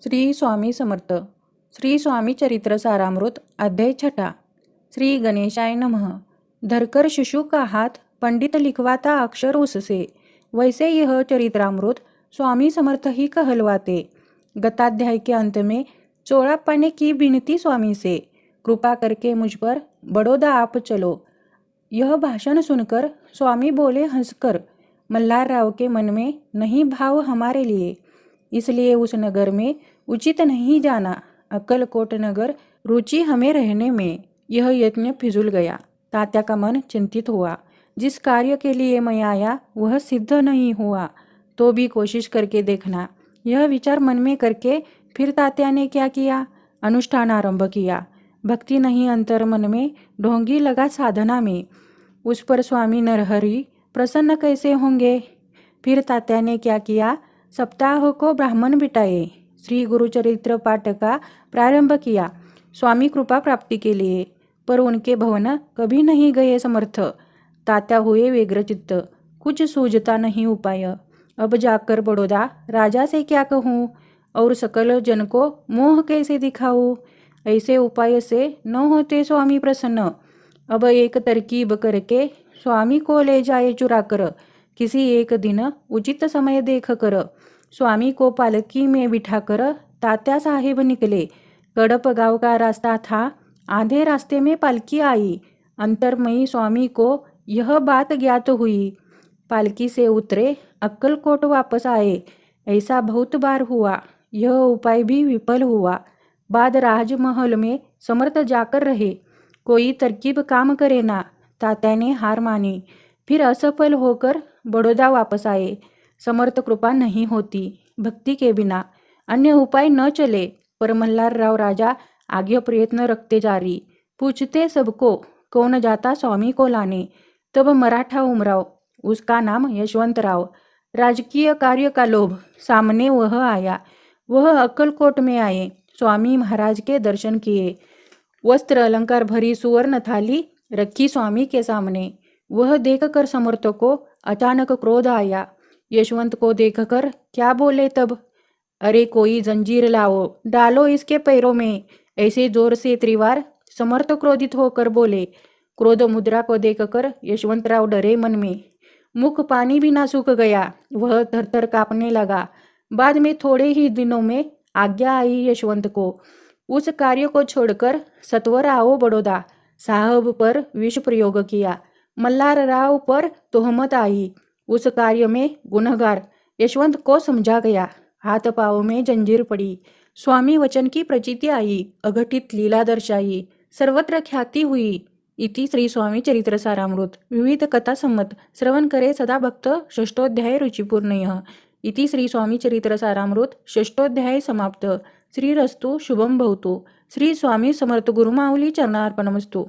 श्री स्वामी समर्थ. श्री स्वामी चरित्र सारामृत अध्याय 6. श्री गणेशाय नमः. धरकर शिशु का हाथ, पंडित लिखवाता अक्षर उससे, वैसे यह चरित्रामृत स्वामी समर्थ ही कहलवाते. गताध्याय के अंत में चोड़ा पाने की विनती स्वामी से, कृपा करके मुझ पर बड़ौदा आप चलो. यह भाषण सुनकर स्वामी बोले हंसकर, मल्हार राव के मन में नहीं भाव हमारे लिए, इसलिए उस नगर में उचित नहीं जाना. अक्कलकोट नगर रुचि हमें रहने में. यह यत्न फिजूल गया. तात्या का मन चिंतित हुआ. जिस कार्य के लिए मैं आया वह सिद्ध नहीं हुआ तो भी कोशिश करके देखना. यह विचार मन में करके फिर तात्या ने क्या किया, अनुष्ठान आरंभ किया. भक्ति नहीं अंतर मन में, ढोंगी लगा साधना में. उस पर स्वामी नरहरि प्रसन्न कैसे होंगे. फिर तात्या ने क्या किया, सप्ताह को ब्राह्मण बिठाए. श्री गुरुचरित्र पाठ का प्रारंभ किया स्वामी कृपा प्राप्ति के लिए. पर उनके भवन कभी नहीं गए समर्थ. तात्या हुए व्यग्रचित्त, कुछ सूझता नहीं उपाय. अब जाकर बड़ौदा राजा से क्या कहूँ और सकल जन को मोह कैसे दिखाऊँ. ऐसे उपाय से न होते स्वामी प्रसन्न. अब एक तरकीब करके स्वामी को ले जाए चुरा कर. किसी एक दिन उचित समय देख कर स्वामी को पालकी में बिठाकर तात्या साहेब निकले. कड़प गांव का रास्ता था. आधे रास्ते में पालकी आई. अंतरमयी स्वामी को यह बात ज्ञात हुई. पालकी से उतरे, अक्कलकोट वापस आए. ऐसा बहुत बार हुआ. यह उपाय भी विफल हुआ. बाद राजमहल में समर्थ जाकर रहे, कोई तरकीब काम करे ना. तात्या ने हार मानी. फिर असफल होकर बड़ौदा वापस आए. समर्थ कृपा नहीं होती भक्ति के बिना. अन्य उपाय न चले. पर मल्हार राव राजा आगे प्रयत्न रखते जारी. पूछते सबको, कौन जाता स्वामी को लाने. तब मराठा उमराव, उसका नाम यशवंतराव, राजकीय कार्य का लोभ, सामने वह आया. वह अक्कलकोट में आए. स्वामी महाराज के दर्शन किए. वस्त्र अलंकार भरी सुवर्ण थाली रखी स्वामी के सामने. वह देखकर समर्थ को अचानक क्रोध आया. यशवंत को देखकर क्या बोले तब, अरे कोई जंजीर लाओ, डालो इसके पैरों में. ऐसे जोर से त्रिवार समर्थ क्रोधित होकर बोले. क्रोध मुद्रा को देखकर यशवंतराव डरे मन में. मुख पानी भी ना सूख गया. वह थरथर कांपने लगा. बाद में थोड़े ही दिनों में आज्ञा आई यशवंत को, उस कार्य को छोड़कर सत्वर आओ बड़ौदा. साहब पर विष प्रयोग किया. मल्हार राव पर तोहमत आई. उस कार्य में गुनहगार यशवंत को समझा गया. हाथ पाँव में जंजीर पड़ी. स्वामी वचन की प्रचिति आई. अघटित लीला दर्शाई. सर्वत्र ख्याति हुई. इति श्री स्वामी चरित्र सारामृत. विविध कथा सम्मत. श्रवण करे सदा भक्त. षष्ठोध्याय रुचिपूर्णयः. इति श्री स्वामी चरित्र सारामृत षष्ठोध्याय समाप्त. श्रीरस्तु शुभम भवतु. श्री स्वामी समर्थ गुरुमाऊली चरणार्पणमस्तु.